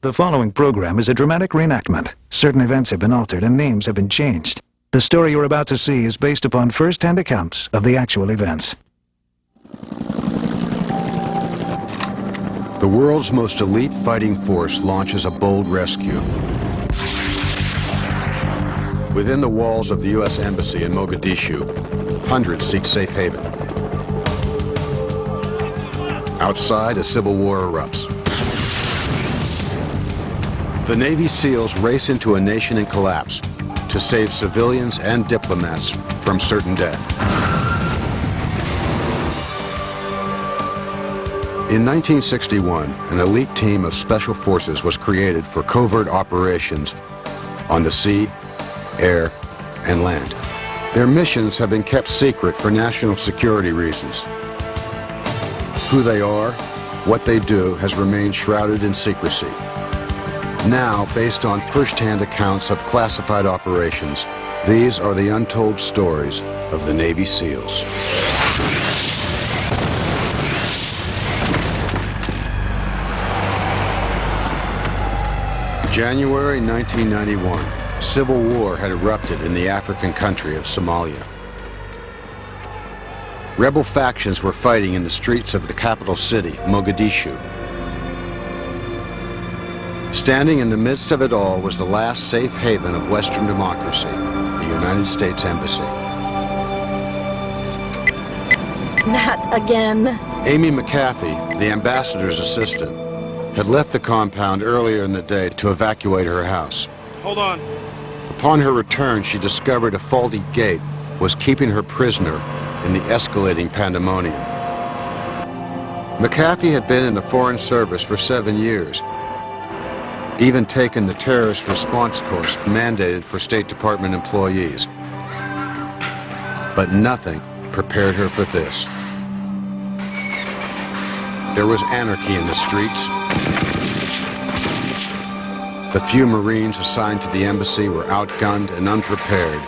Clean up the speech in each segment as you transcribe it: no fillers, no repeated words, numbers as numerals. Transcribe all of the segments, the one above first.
The following program is a dramatic reenactment. Certain events have been altered and names have been changed. The story you're about to see is based upon first-hand accounts of the actual events. The world's most elite fighting force launches a bold rescue. Within the walls of the U.S. Embassy in Mogadishu, hundreds seek safe haven. Outside, a civil war erupts. The Navy SEALs race into a nation in collapse to save civilians and diplomats from certain death. In 1961, an elite team of special forces was created for covert operations on the sea, air, and land. Their missions have been kept secret for national security reasons. Who they are, what they do, has remained shrouded in secrecy. Now, based on first-hand accounts of classified operations, these are the untold stories of the Navy SEALs. January 1991, civil war had erupted in the African country of Somalia. Rebel factions were fighting in the streets of the capital city, Mogadishu. Standing in the midst of it all was the last safe haven of Western democracy, the United States Embassy. Not again. Amy McAfee, the ambassador's assistant, had left the compound earlier in the day to evacuate her house. Hold on. Upon her return, she discovered a faulty gate was keeping her prisoner in the escalating pandemonium. McAfee had been in the Foreign Service for 7 years, even taken the terrorist response course mandated for State Department employees. But nothing prepared her for this. There was anarchy in the streets. The few Marines assigned to the embassy were outgunned and unprepared.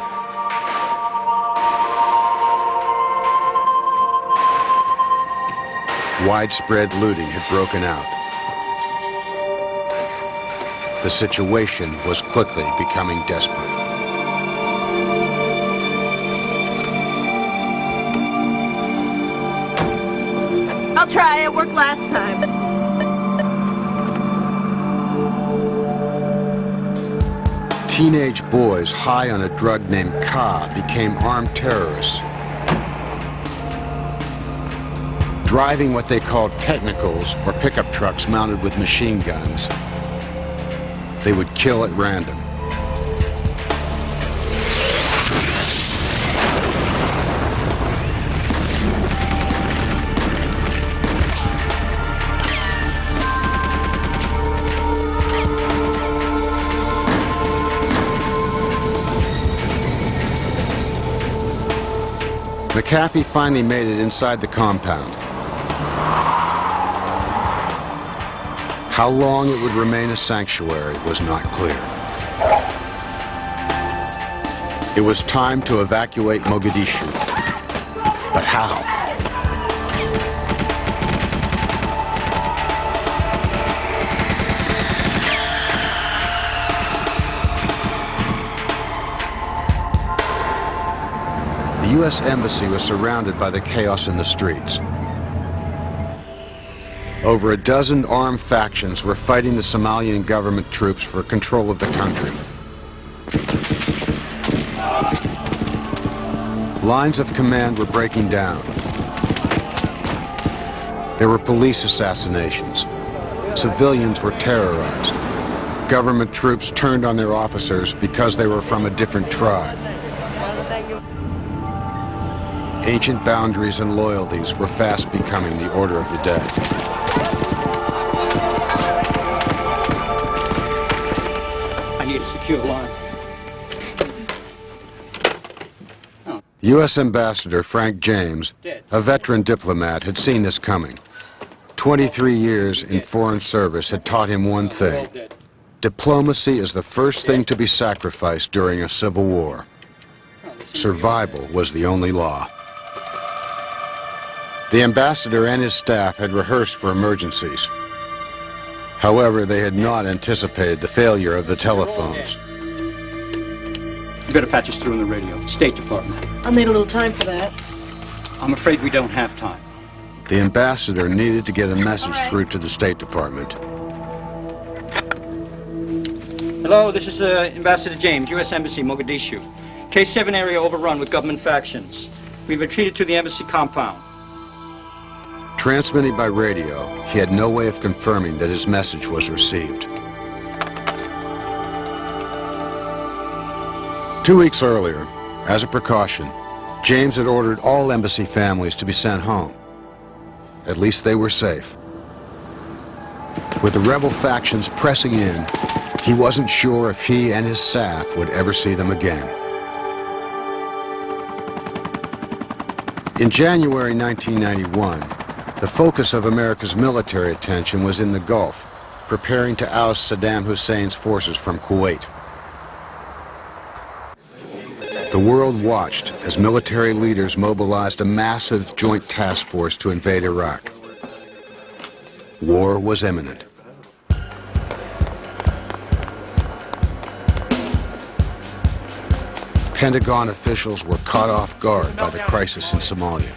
Widespread looting had broken out. The situation was quickly becoming desperate. I'll try. It worked last time. Teenage boys high on a drug named Ka became armed terrorists, driving what they called technicals, or pickup trucks mounted with machine guns. They would kill at random. McAfee finally made it inside the compound. How long it would remain a sanctuary was not clear. It was time to evacuate Mogadishu. But how? The U.S. Embassy was surrounded by the chaos in the streets. Over a dozen armed factions were fighting the Somalian government troops for control of the country. Lines of command were breaking down. There were police assassinations. Civilians were terrorized. Government troops turned on their officers because they were from a different tribe. Ancient boundaries and loyalties were fast becoming the order of the day. Secure line. U.S. Ambassador Frank James, a veteran diplomat, had seen this coming. 23 years in foreign service had taught him one thing. Diplomacy is the first thing to be sacrificed during a civil war. Survival was the only law. The ambassador and his staff had rehearsed for emergencies. However, they had not anticipated the failure of the telephones. You better patch us through on the radio. State Department. I'll need a little time for that. I'm afraid we don't have time. The ambassador needed to get a message through to the State Department. Hello, this is Ambassador James, U.S. Embassy, Mogadishu. K7 area overrun with government factions. We've retreated to the embassy compound. Transmitting by radio, he had no way of confirming that his message was received. 2 weeks earlier, as a precaution, James had ordered all embassy families to be sent home. At least they were safe. With the rebel factions pressing in, he wasn't sure if he and his staff would ever see them again. In January 1991, the focus of America's military attention was in the Gulf, preparing to oust Saddam Hussein's forces from Kuwait. The world watched as military leaders mobilized a massive joint task force to invade Iraq. War was imminent. Pentagon officials were caught off guard by the crisis in Somalia.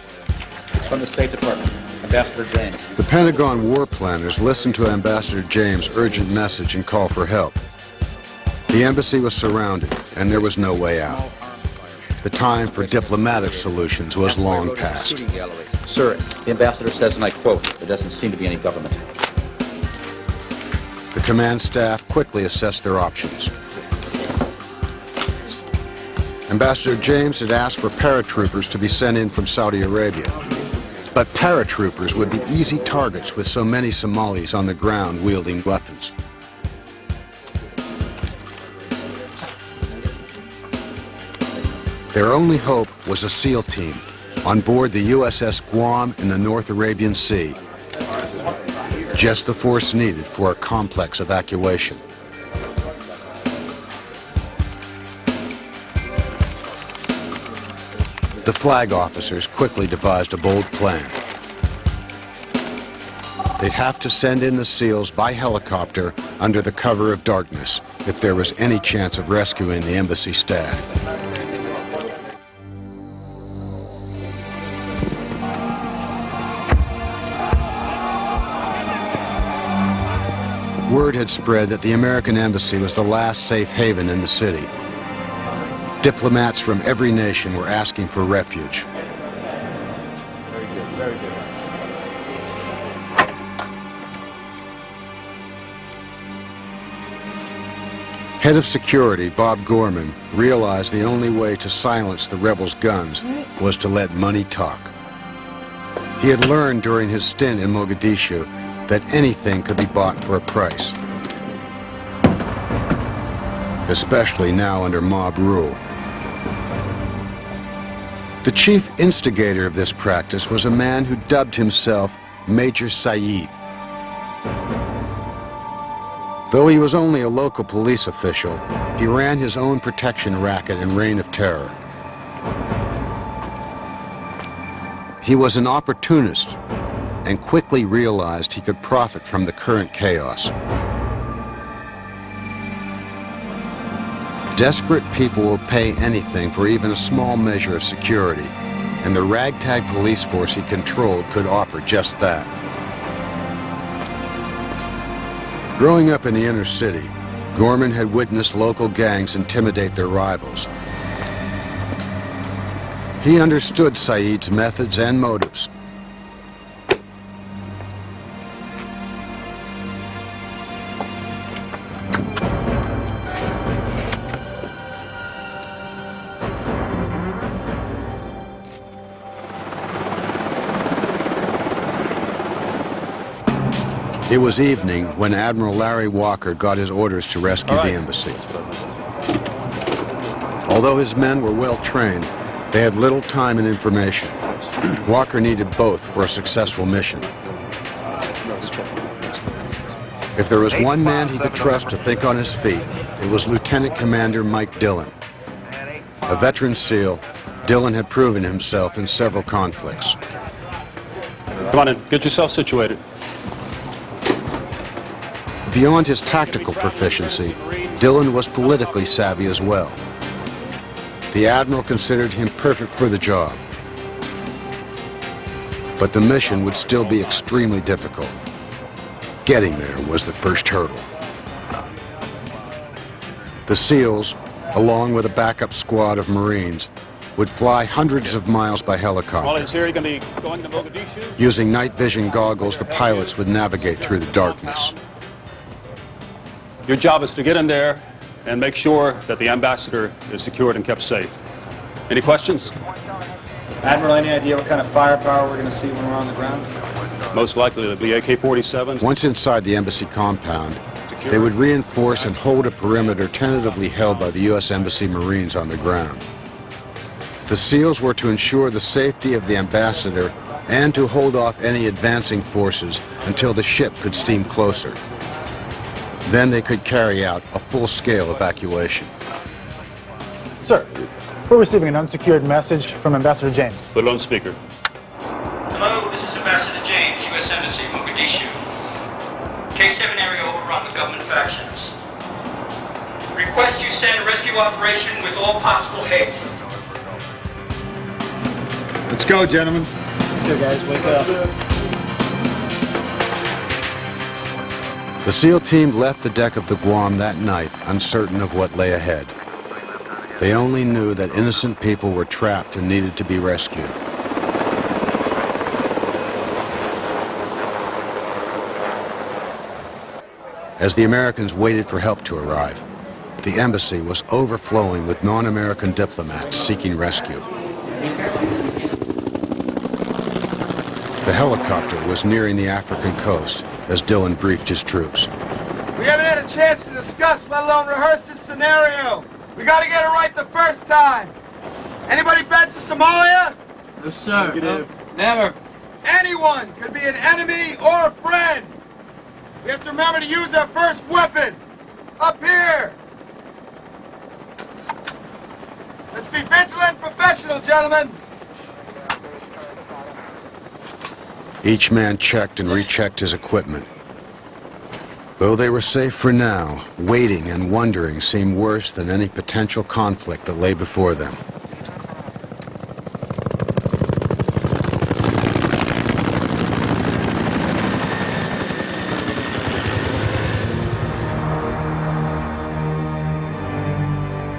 It's from the State Department. Ambassador James. The Pentagon war planners listened to Ambassador James' urgent message and call for help. The embassy was surrounded, and there was no way out. The time for diplomatic solutions was long past. Sir, the ambassador says, and I quote, there doesn't seem to be any government. The command staff quickly assessed their options. Ambassador James had asked for paratroopers to be sent in from Saudi Arabia. But paratroopers would be easy targets with so many Somalis on the ground wielding weapons. Their only hope was a SEAL team on board the USS Guam in the North Arabian Sea. Just the force needed for a complex evacuation. The flag officers quickly devised a bold plan. They'd have to send in the SEALs by helicopter under the cover of darkness if there was any chance of rescuing the embassy staff. Word had spread that the American embassy was the last safe haven in the city. Diplomats from every nation were asking for refuge. Head of security, Bob Gorman, realized the only way to silence the rebels' guns was to let money talk. He had learned during his stint in Mogadishu that anything could be bought for a price, especially now under mob rule. The chief instigator of this practice was a man who dubbed himself Major Saeed. Though he was only a local police official, he ran his own protection racket and reign of terror. He was an opportunist and quickly realized he could profit from the current chaos. Desperate people will pay anything for even a small measure of security, and the ragtag police force he controlled could offer just that. Growing up in the inner city, Gorman had witnessed local gangs intimidate their rivals. He understood Saeed's methods and motives. It was evening when Admiral Larry Walker got his orders to rescue the embassy. Although his men were well trained, they had little time and information. Walker needed both for a successful mission. If there was one man he could trust to think on his feet, it was Lieutenant Commander Mike Dillon. A veteran SEAL, Dillon had proven himself in several conflicts. Come on in, get yourself situated. Beyond his tactical proficiency, Dillon was politically savvy as well. The Admiral considered him perfect for the job. But the mission would still be extremely difficult. Getting there was the first hurdle. The SEALs, along with a backup squad of Marines, would fly hundreds of miles by helicopter. Using night vision goggles, the pilots would navigate through the darkness. Your job is to get in there and make sure that the ambassador is secured and kept safe. Any questions? Admiral, any idea what kind of firepower we're going to see when we're on the ground? Most likely it'll be AK-47s. Once inside the embassy compound, they would reinforce and hold a perimeter tentatively held by the U.S. Embassy Marines on the ground. The SEALs were to ensure the safety of the ambassador and to hold off any advancing forces until the ship could steam closer. Then they could carry out a full-scale evacuation. Sir, we're receiving an unsecured message from Ambassador James. Put it on speaker. Hello, this is Ambassador James, U.S. Embassy, Mogadishu. K7 area overrun with government factions. Request you send rescue operation with all possible haste. Let's go, gentlemen. Let's go, guys. Wake up. The SEAL team left the deck of the Guam that night, uncertain of what lay ahead. They only knew that innocent people were trapped and needed to be rescued. As the Americans waited for help to arrive, the embassy was overflowing with non-American diplomats seeking rescue. The helicopter was nearing the African coast as Dillon briefed his troops. We haven't had a chance to discuss, let alone rehearse this scenario. We gotta get it right the first time. Anybody been to Somalia? No, sir. Never. Anyone could be an enemy or a friend. We have to remember to use our first weapon. Up here. Let's be vigilant and professional, gentlemen. Each man checked and rechecked his equipment. Though they were safe for now, waiting and wondering seemed worse than any potential conflict that lay before them.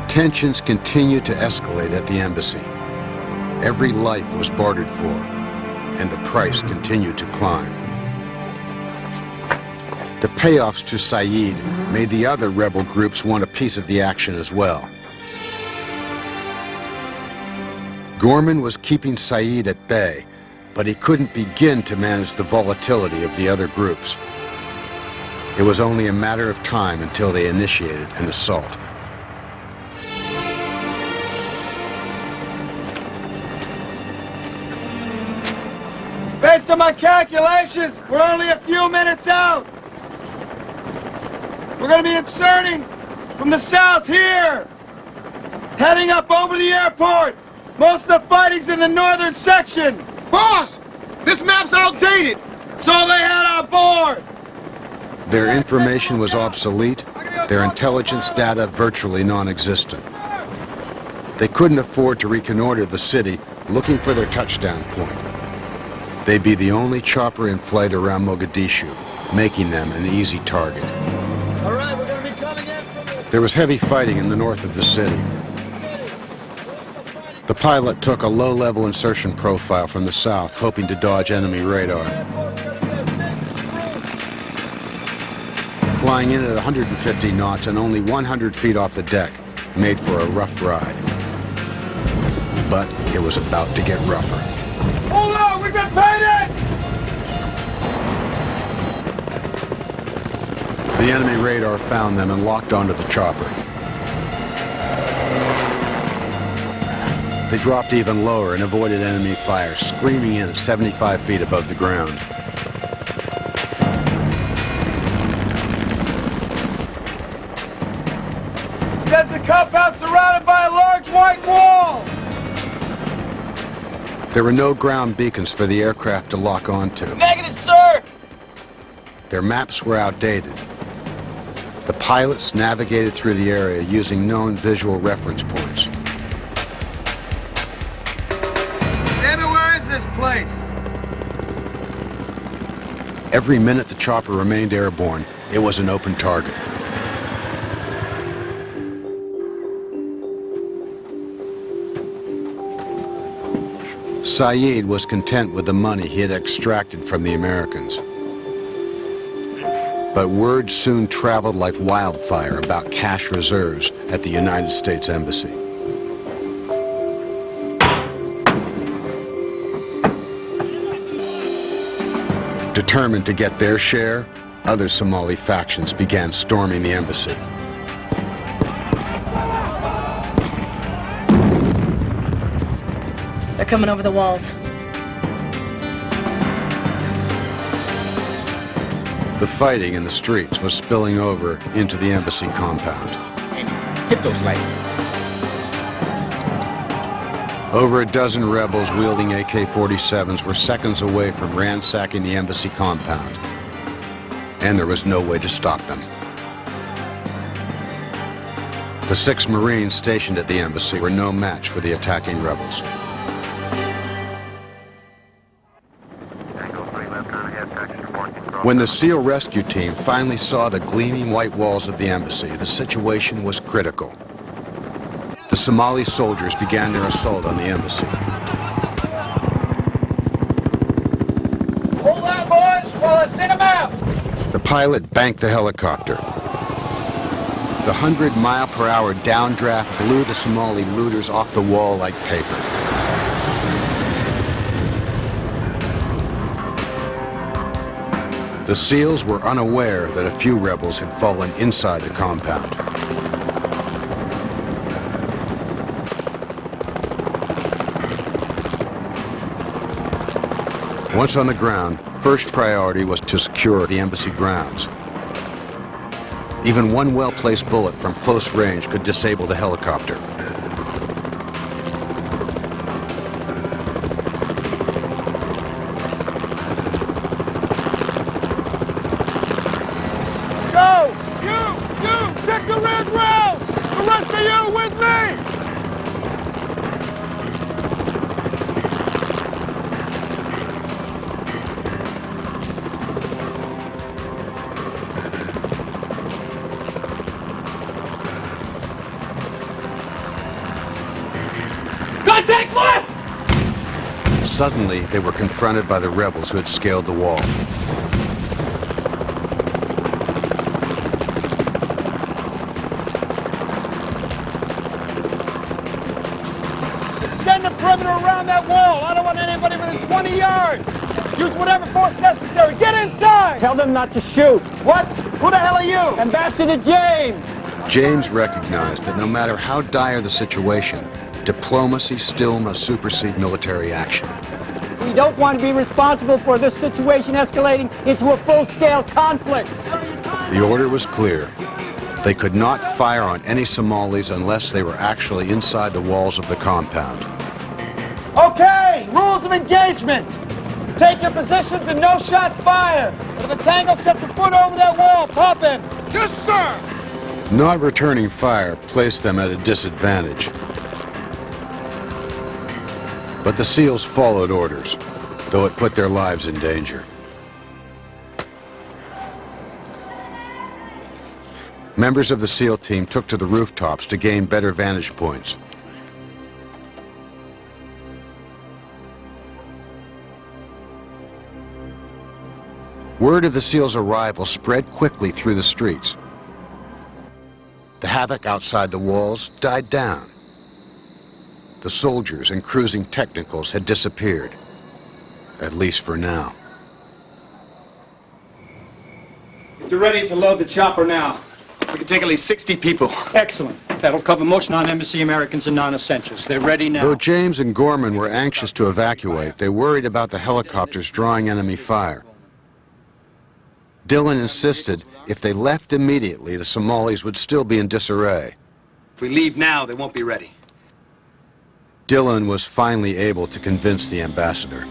Tensions continued to escalate at the embassy. Every life was bartered for, and the price continued to climb. The payoffs to Saeed made the other rebel groups want a piece of the action as well. Gorman was keeping Saeed at bay, but he couldn't begin to manage the volatility of the other groups. It was only a matter of time until they initiated an assault. Based on my calculations, we're only a few minutes out. We're gonna be inserting from the south here, heading up over the airport. Most of the fighting's in the northern section. Boss, this map's outdated. It's all they had on board. Their information was obsolete, their intelligence data virtually non-existent. They couldn't afford to reconnoiter the city looking for their touchdown point. They'd be the only chopper in flight around Mogadishu, making them an easy target. All right, we're gonna be coming in from the... There was heavy fighting in the north of the city. The pilot took a low-level insertion profile from the south, hoping to dodge enemy radar. Flying in at 150 knots and only 100 feet off the deck made for a rough ride. But it was about to get rougher. Hold on, we've been painted! The enemy radar found them and locked onto the chopper. They dropped even lower and avoided enemy fire, screaming in at 75 feet above the ground. Says the compound's surrounded by a large white wall. There were no ground beacons for the aircraft to lock onto. Negative, sir. Their maps were outdated, The pilots navigated through the area using known visual reference points. Damn it, where is this place? Every minute the chopper remained airborne, it was an open target. Saeed was content with the money he had extracted from the Americans. But word soon traveled like wildfire about cash reserves at the United States Embassy. Determined to get their share, other Somali factions began storming the embassy. They're coming over the walls. The fighting in the streets was spilling over into the embassy compound. Hit those lights. Over a dozen rebels wielding AK-47s were seconds away from ransacking the embassy compound, and there was no way to stop them. The 6 Marines stationed at the embassy were no match for the attacking rebels. When the SEAL rescue team finally saw the gleaming white walls of the embassy, the situation was critical. The Somali soldiers began their assault on the embassy. Hold on, boys, while I thin them out. The pilot banked the helicopter. The 100-mile-per-hour downdraft blew the Somali looters off the wall like paper. The SEALs were unaware that a few rebels had fallen inside the compound. Once on the ground, first priority was to secure the embassy grounds. Even one well-placed bullet from close range could disable the helicopter. Go! You! Check the rear ground! The rest of you with me! Contact left! Suddenly, they were confronted by the rebels who had scaled the wall. Extend the perimeter around that wall. I don't want anybody within 20 yards. Use whatever force necessary. Get inside! Tell them not to shoot. What? Who the hell are you? Ambassador James! James recognized that no matter how dire the situation, diplomacy still must supersede military action. We don't want to be responsible for this situation escalating into a full-scale conflict. The order was clear. They could not fire on any Somalis unless they were actually inside the walls of the compound. Okay, rules of engagement. Take your positions and no shots fired. If a tango sets a foot over that wall, pop him. Yes, sir! Not returning fire placed them at a disadvantage. But the SEALs followed orders, though it put their lives in danger. Members of the SEAL team took to the rooftops to gain better vantage points. Word of the SEALs' arrival spread quickly through the streets. The havoc outside the walls died down. The soldiers and cruising technicals had disappeared, at least for now. They're ready to load the chopper now. We can take at least 60 people. Excellent. That'll cover most non-embassy Americans and non-essentials. They're ready now. Though James and Gorman were anxious to evacuate, they worried about the helicopters drawing enemy fire. Dillon insisted if they left immediately, the Somalis would still be in disarray. If we leave now, they won't be ready. Dillon was finally able to convince the ambassador.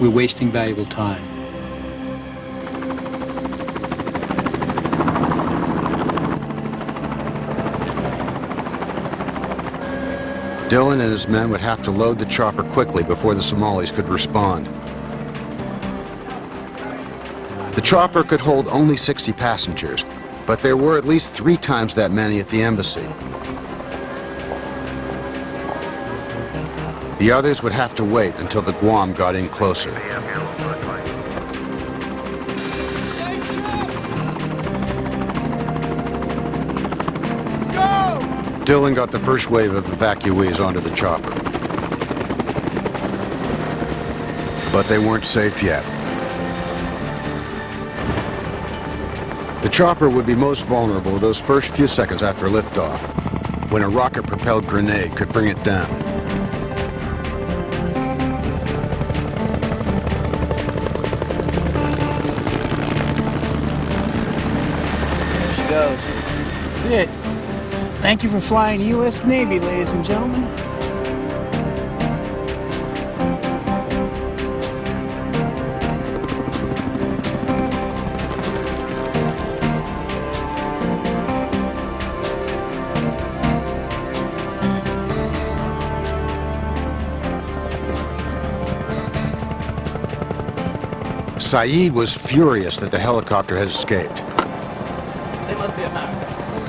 We're wasting valuable time. Dylan and his men would have to load the chopper quickly before the Somalis could respond. The chopper could hold only 60 passengers, but there were at least 3 times that many at the embassy. The others would have to wait until the Guam got in closer. Dylan got the first wave of evacuees onto the chopper. But they weren't safe yet. The chopper would be most vulnerable those first few seconds after liftoff, when a rocket-propelled grenade could bring it down. There she goes. That's it. Thank you for flying U.S. Navy, ladies and gentlemen. Saeed was furious that the helicopter had escaped.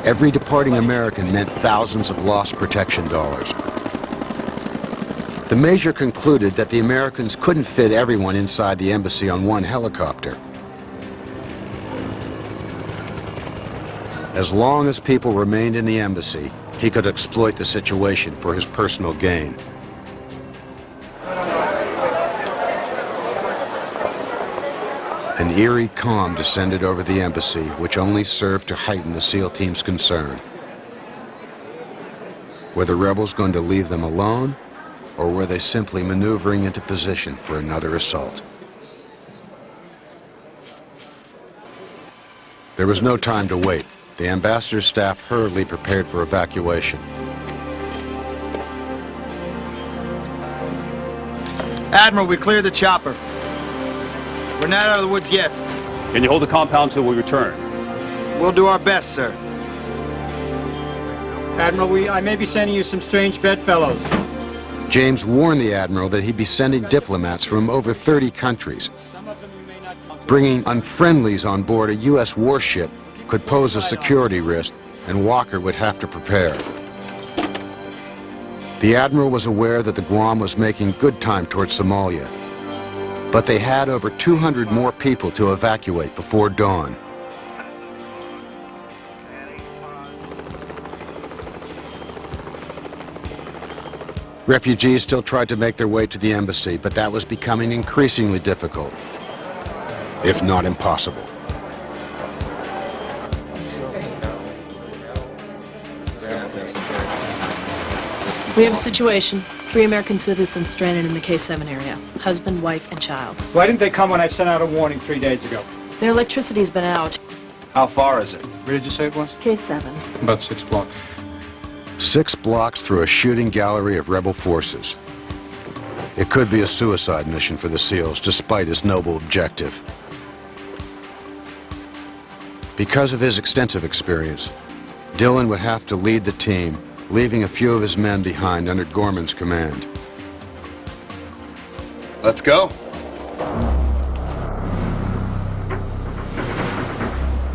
Every departing American meant thousands of lost protection dollars. The major concluded that the Americans couldn't fit everyone inside the embassy on one helicopter. As long as people remained in the embassy, he could exploit the situation for his personal gain. An eerie calm descended over the embassy, which only served to heighten the SEAL team's concern. Were the rebels going to leave them alone, or were they simply maneuvering into position for another assault? There was no time to wait. The ambassador's staff hurriedly prepared for evacuation. Admiral, we cleared the chopper. We're not out of the woods yet. Can you hold the compound till we return? We'll do our best, sir. Admiral, I may be sending you some strange bedfellows. James warned the admiral that he'd be sending diplomats from over 30 countries. Bringing unfriendlies on board a U.S. warship could pose a security risk, and Walker would have to prepare. The admiral was aware that the Guam was making good time towards Somalia, but they had over 200 more people to evacuate before dawn. Refugees still tried to make their way to the embassy, but that was becoming increasingly difficult, if not impossible. We have a situation. 3 American citizens stranded in the K7 area. Husband, wife, and child. Why didn't they come when I sent out a warning 3 days ago? Their electricity's been out. How far is it? Where did you say it was? K7. About 6 blocks. 6 blocks through a shooting gallery of rebel forces. It could be a suicide mission for the SEALs, despite his noble objective. Because of his extensive experience, Dylan would have to lead the team, leaving a few of his men behind under Gorman's command. Let's go.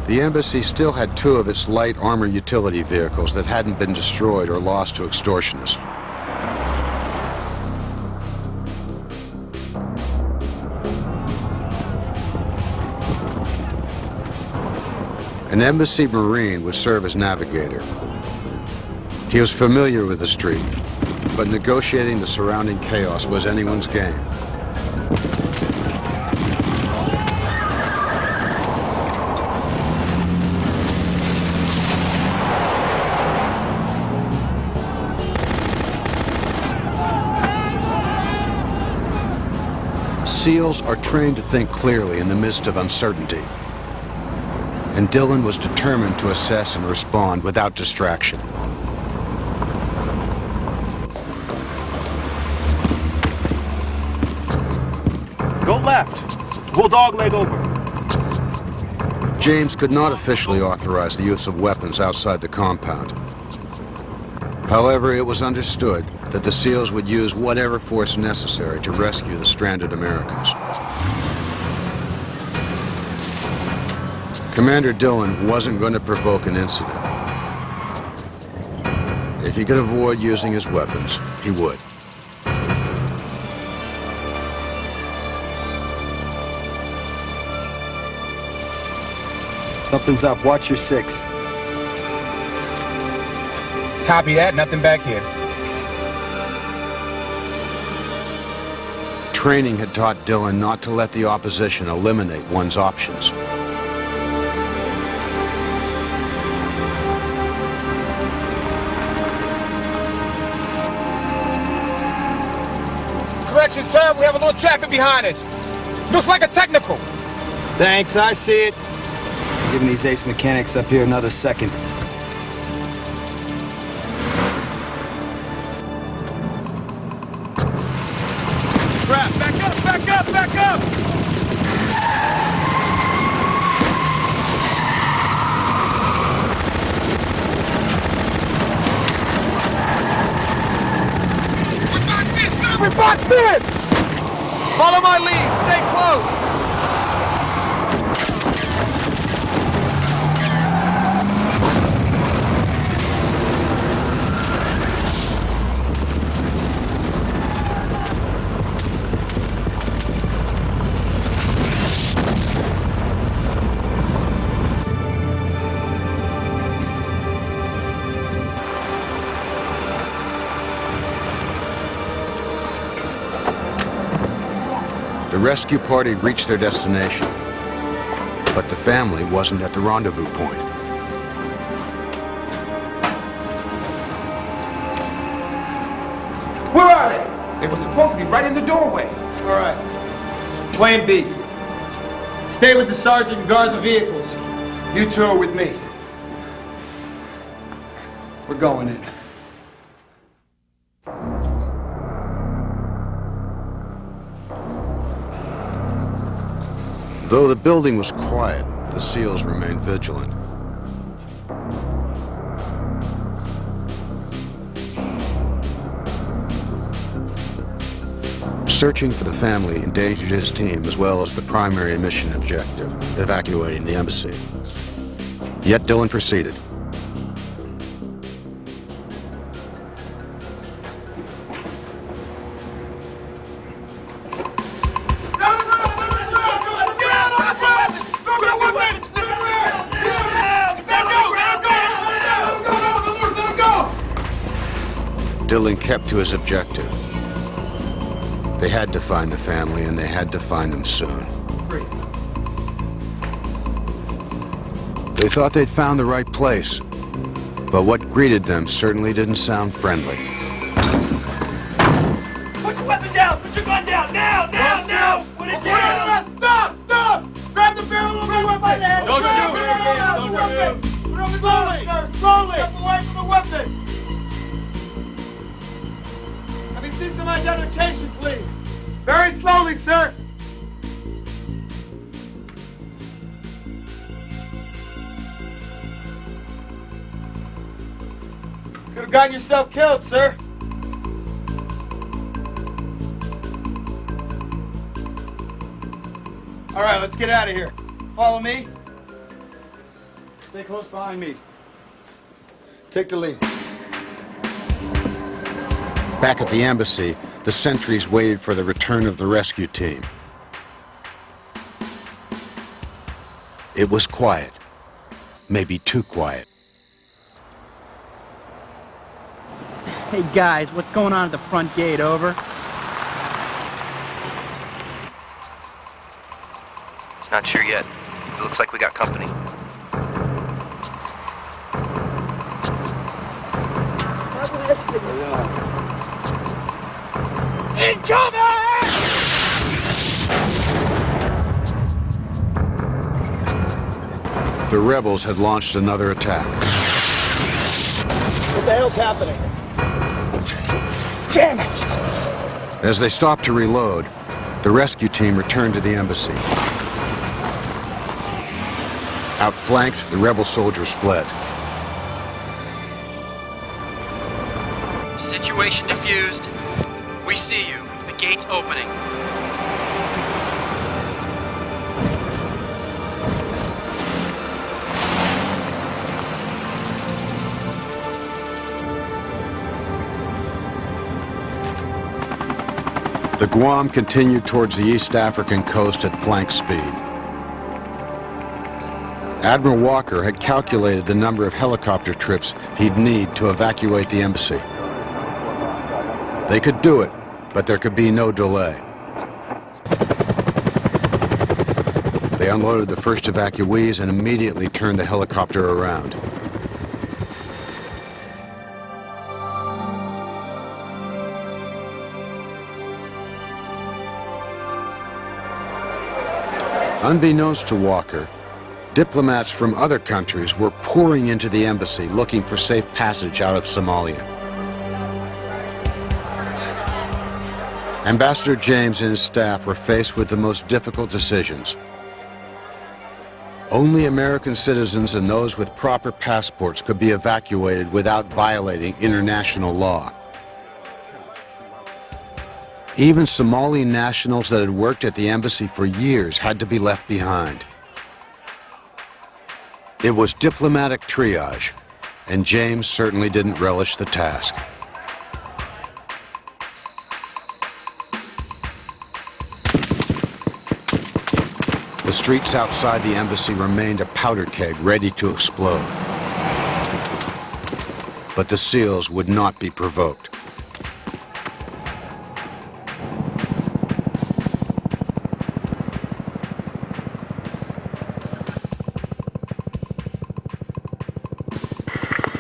The embassy still had 2 of its light armor utility vehicles that hadn't been destroyed or lost to extortionists. An embassy Marine would serve as navigator. He was familiar with the street, but negotiating the surrounding chaos was anyone's game. SEALs are trained to think clearly in the midst of uncertainty, and Dylan was determined to assess and respond without distraction. Go left. We'll dogleg over. James could not officially authorize the use of weapons outside the compound. However, it was understood that the SEALs would use whatever force necessary to rescue the stranded Americans. Commander Dillon wasn't going to provoke an incident. If he could avoid using his weapons, he would. Something's up. Watch your 6. Copy that. Nothing back here. Training had taught Dillon not to let the opposition eliminate one's options. Correction, sir. We have a little traffic behind us. Looks like a technical. Thanks, I see it. Giving these ace mechanics up here another second. Trap, back up, back up, back up! We boxed in! Follow my lead, stay close! The rescue party reached their destination, but the family wasn't at the rendezvous point. Where are they? They were supposed to be right in the doorway. All right. Plan B. Stay with the sergeant and guard the vehicles. You two are with me. We're going in. Though the building was quiet, the SEALs remained vigilant. Searching for the family endangered his team as well as the primary mission objective, evacuating the embassy. Yet Dillon proceeded. Dillon kept to his objective. They had to find the family, and they had to find them soon. They thought they'd found the right place, but what greeted them certainly didn't sound friendly. Put your weapon down! Put your gun down! Now! Now! Now! Put it down! Stop! Stop! Grab the barrel of my weapon! Don't shoot! Don't shoot! Put it slowly, sir! Slowly! Step away from the weapon! Let me see some identification, please. Very slowly, sir. Could have gotten yourself killed, sir. All right, let's get out of here. Follow me. Stay close behind me. Take the lead. Back at the embassy, the sentries waited for the return of the rescue team. It was quiet. Maybe too quiet. Hey guys, what's going on at the front gate? Over? Not sure yet. It looks like we got company. Incoming! The rebels had launched another attack. What the hell's happening? Damn, that was close. As they stopped to reload, the rescue team returned to the embassy. Outflanked, the rebel soldiers fled. Situation diffused. We see you. The gate's opening. The Guam continued towards the East African coast at flank speed. Admiral Walker had calculated the number of helicopter trips he'd need to evacuate the embassy. They could do it, but there could be no delay. They unloaded the first evacuees and immediately turned the helicopter around. Unbeknownst to Walker, diplomats from other countries were pouring into the embassy looking for safe passage out of Somalia. Ambassador James and his staff were faced with the most difficult decisions. Only American citizens and those with proper passports could be evacuated without violating international law. Even Somali nationals that had worked at the embassy for years had to be left behind. It was diplomatic triage, and James certainly didn't relish the task. The streets outside the embassy remained a powder keg ready to explode. But the SEALs would not be provoked.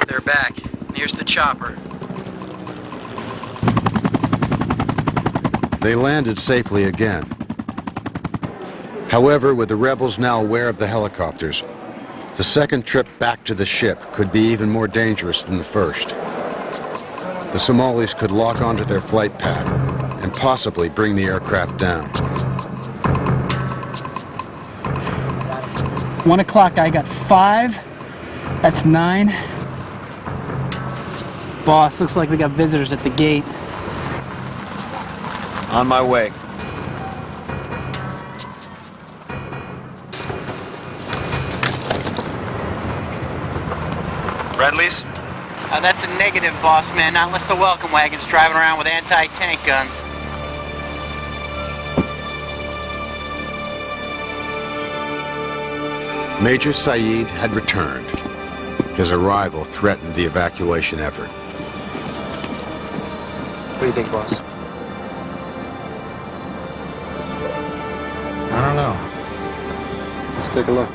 They're back. Here's the chopper. They landed safely again. However, with the rebels now aware of the helicopters, the second trip back to the ship could be even more dangerous than the first. The Somalis could lock onto their flight path and possibly bring the aircraft down. 1 o'clock, I got 5. That's 9. Boss, looks like we got visitors at the gate. On my way. Bradley's? That's a negative, boss man. Not unless the welcome wagon's driving around with anti-tank guns. Major Saeed had returned. His arrival threatened the evacuation effort. What do you think, boss? I don't know. Let's take a look.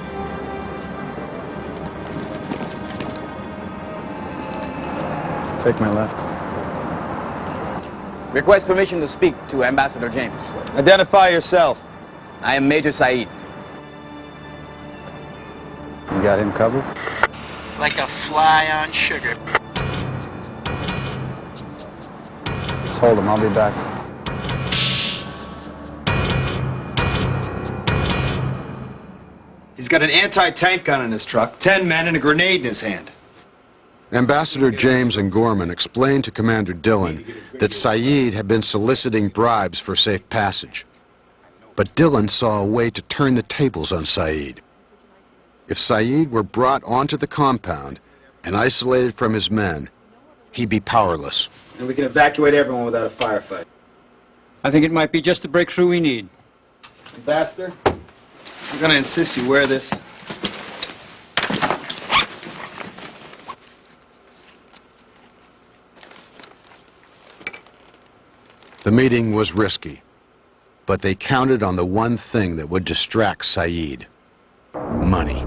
Take my left. Request permission to speak to Ambassador James. Identify yourself. I am Major Saeed. You got him covered? Like a fly on sugar. Just hold him, I'll be back. He's got an anti-tank gun in his truck, 10 men, and a grenade in his hand. Ambassador James and Gorman explained to Commander Dillon that Saeed had been soliciting bribes for safe passage. But Dillon saw a way to turn the tables on Saeed. If Saeed were brought onto the compound and isolated from his men, he'd be powerless. And we can evacuate everyone without a firefight. I think it might be just the breakthrough we need. Ambassador, I'm gonna insist you wear this. The meeting was risky, but they counted on the one thing that would distract Saeed: money.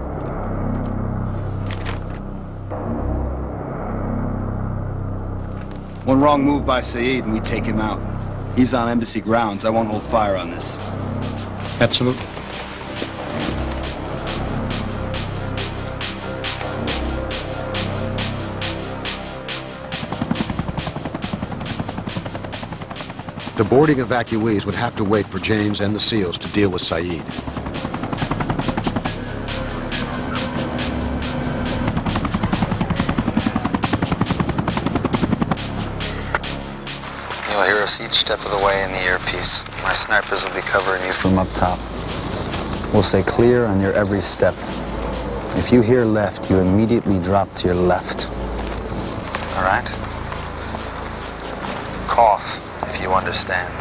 One wrong move by Saeed and we take him out. He's on embassy grounds. I won't hold fire on this. Absolutely. The boarding evacuees would have to wait for James and the SEALs to deal with Saeed. hear us each step of the way in the earpiece. My snipers will be covering you from up top. We'll say clear on your every step. If you hear left, you immediately drop to your left. All right? Cough, if you understand.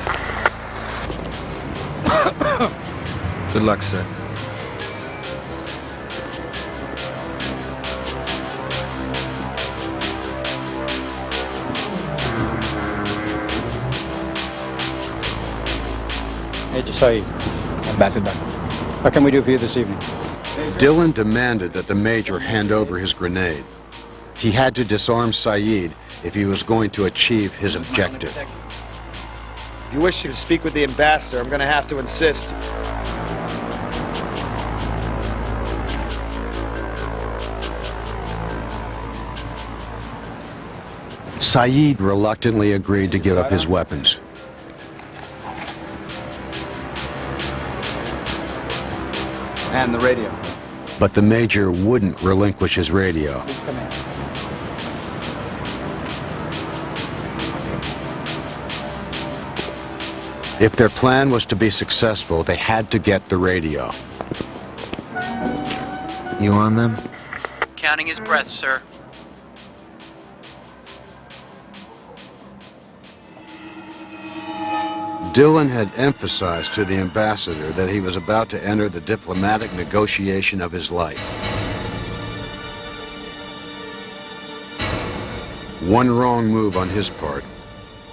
Good luck, sir. Major Saeed, Ambassador. What can we do for you this evening? Dillon demanded that the Major hand over his grenade. He had to disarm Saeed if he was going to achieve his objective. If you wish to speak with the ambassador, I'm going to have to insist. Saeed reluctantly agreed to give up his weapons. And the radio. But the Major wouldn't relinquish his radio. Please come in. If their plan was to be successful, they had to get the radio. You on them? Counting his breath, sir. Dillon had emphasized to the ambassador that he was about to enter the diplomatic negotiation of his life. One wrong move on his part,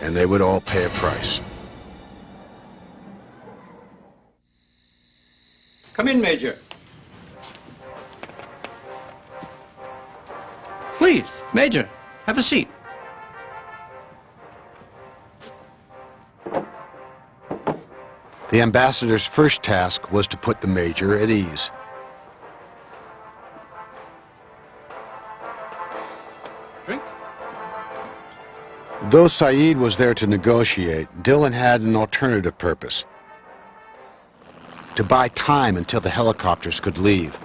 and they would all pay a price. Come in, Major. Please, Major, have a seat. The ambassador's first task was to put the Major at ease. Drink? Though Saeed was there to negotiate, Dillon had an alternative purpose: to buy time until the helicopters could leave.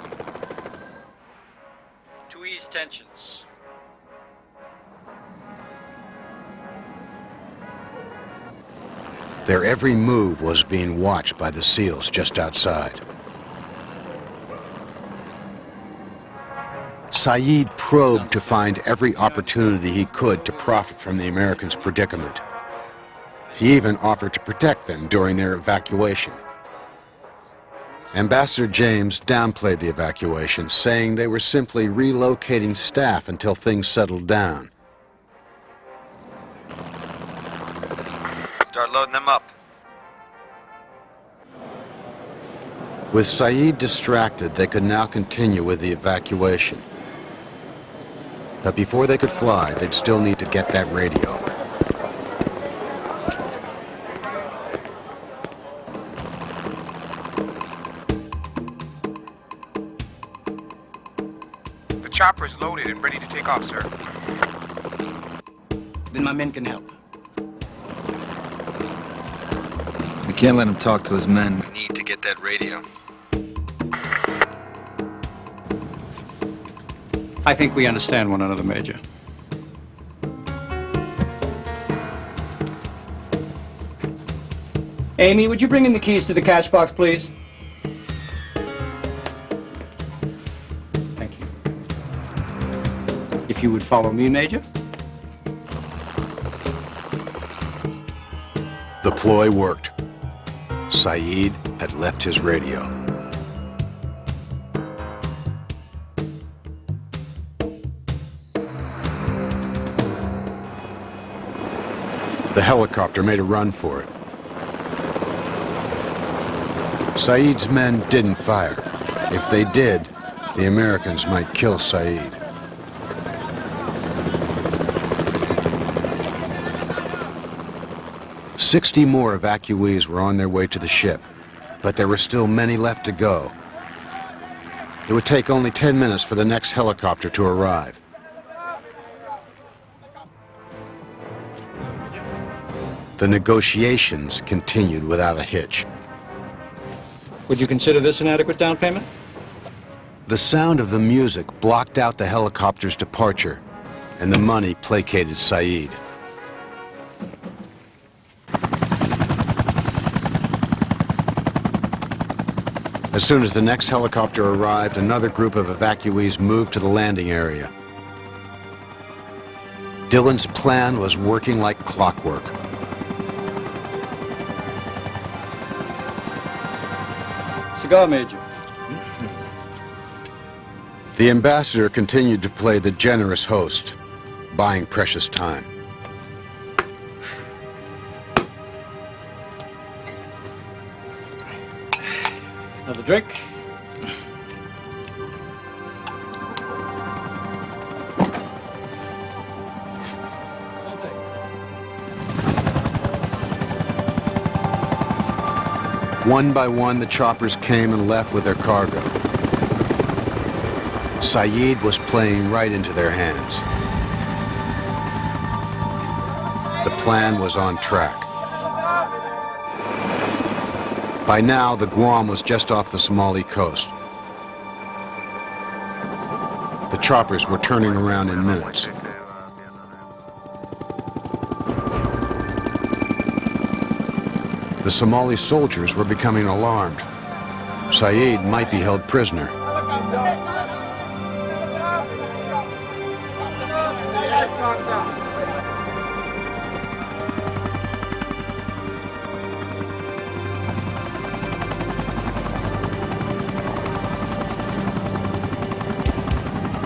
To ease tensions. Their every move was being watched by the SEALs just outside. Saeed probed to find every opportunity he could to profit from the Americans' predicament. He even offered to protect them during their evacuation. Ambassador James downplayed the evacuation, saying they were simply relocating staff until things settled down. Start loading them up. With Saeed distracted, they could now continue with the evacuation. But before they could fly, they'd still need to get that radio. The chopper is loaded and ready to take off, sir. Then my men can help. We can't let him talk to his men. We need to get that radio. I think we understand one another, Major. Amy, would you bring in the keys to the cash box, please? Thank you. If you would follow me, Major. The ploy worked. Saeed had left his radio. The helicopter made a run for it. Saeed's men didn't fire. If they did, the Americans might kill Saeed. "60 more evacuees were on their way to the ship, but there were still many left to go. It would take only 10 minutes for the next helicopter to arrive. The negotiations continued without a hitch. Would you consider this an adequate down payment? The sound of the music blocked out the helicopter's departure, and the money placated Saeed. As soon as the next helicopter arrived, another group of evacuees moved to the landing area. Dillon's plan was working like clockwork. Cigar, Major. The ambassador continued to play the generous host, buying precious time. Another drink. One by one, the choppers came and left with their cargo. Saeed was playing right into their hands. The plan was on track. By now, the Guam was just off the Somali coast. The choppers were turning around in minutes. The Somali soldiers were becoming alarmed. Saeed might be held prisoner.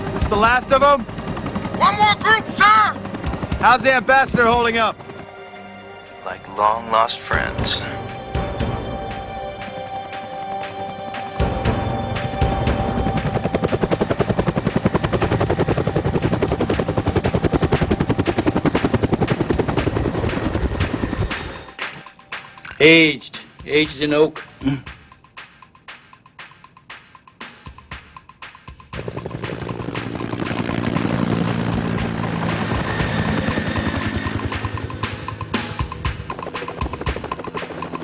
Is this the last of them? One more group, sir! How's the ambassador holding up? Like long-lost friends. Aged in oak.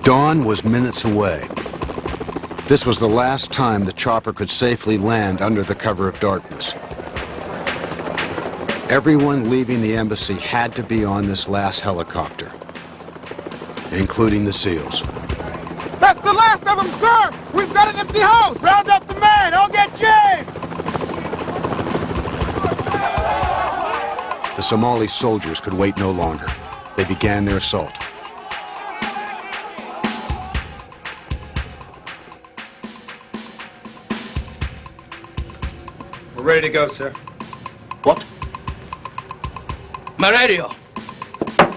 Dawn was minutes away. This was the last time the chopper could safely land under the cover of darkness. Everyone leaving the embassy had to be on this last helicopter, including the SEALs. That's the last of them, sir! We've got an empty house! Round up the men! I'll get James! The Somali soldiers could wait no longer. They began their assault. We're ready to go, sir. What? My radio.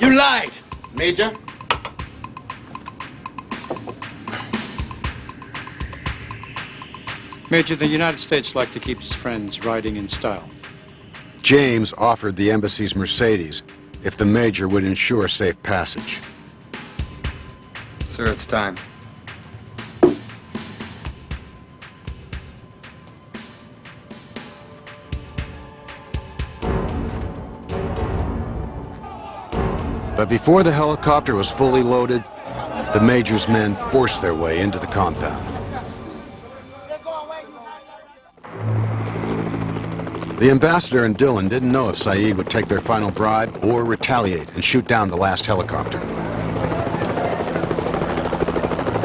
You lied. Major? Major, the United States like to keep its friends riding in style. James offered the embassy's Mercedes if the Major would ensure safe passage. Sir, it's time. But before the helicopter was fully loaded, the Major's men forced their way into the compound. The ambassador and Dillon didn't know if Saeed would take their final bribe or retaliate and shoot down the last helicopter.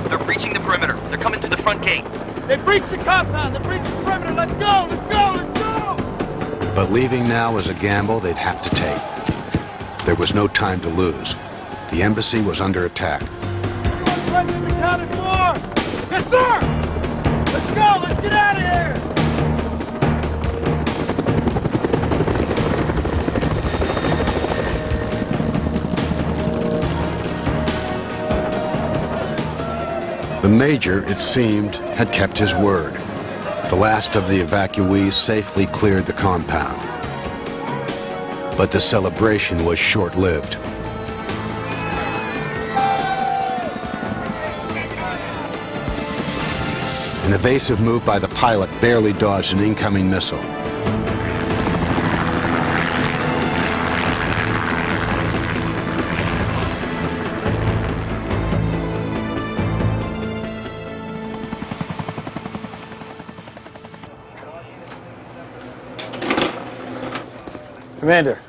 They're breaching the perimeter. They're coming through the front gate. They breached the compound! They breached the perimeter! Let's go! Let's go! Let's go! But leaving now was a gamble they'd have to take. There was no time to lose. The embassy was under attack. President accounted for! Yes, sir! Let's go! Let's get out of here! The Major, it seemed, had kept his word. The last of the evacuees safely cleared the compound. But the celebration was short-lived. An evasive move by the pilot barely dodged an incoming missile. Commander,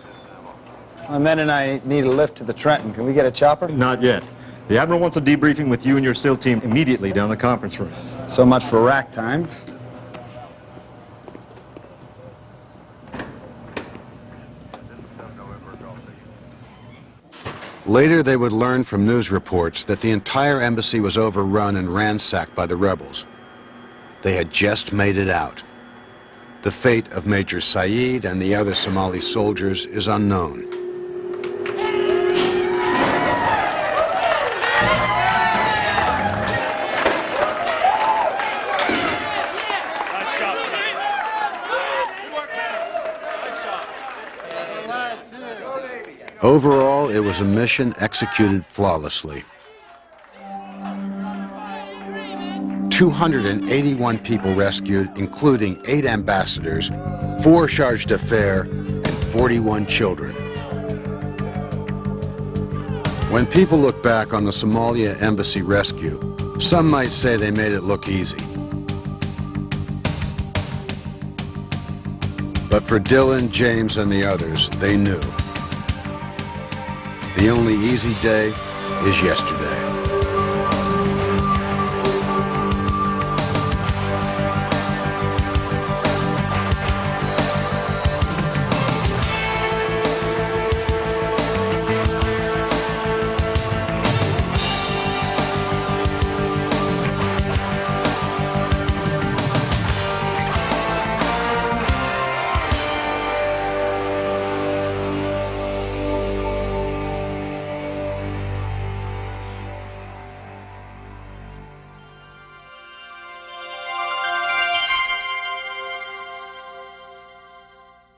my men and I need a lift to the Trenton. Can we get a chopper? Not yet. The Admiral wants a debriefing with you and your SEAL team immediately down in the conference room. So much for rack time. Later, they would learn from news reports that the entire embassy was overrun and ransacked by the rebels. They had just made it out. The fate of Major Saeed and the other Somali soldiers is unknown. Overall, it was a mission executed flawlessly. 281 people rescued, including 8 ambassadors, 4 charge d'affaires, and 41 children. When people look back on the Somalia embassy rescue, some might say they made it look easy. But for Dylan, James, and the others, they knew. The only easy day is yesterday.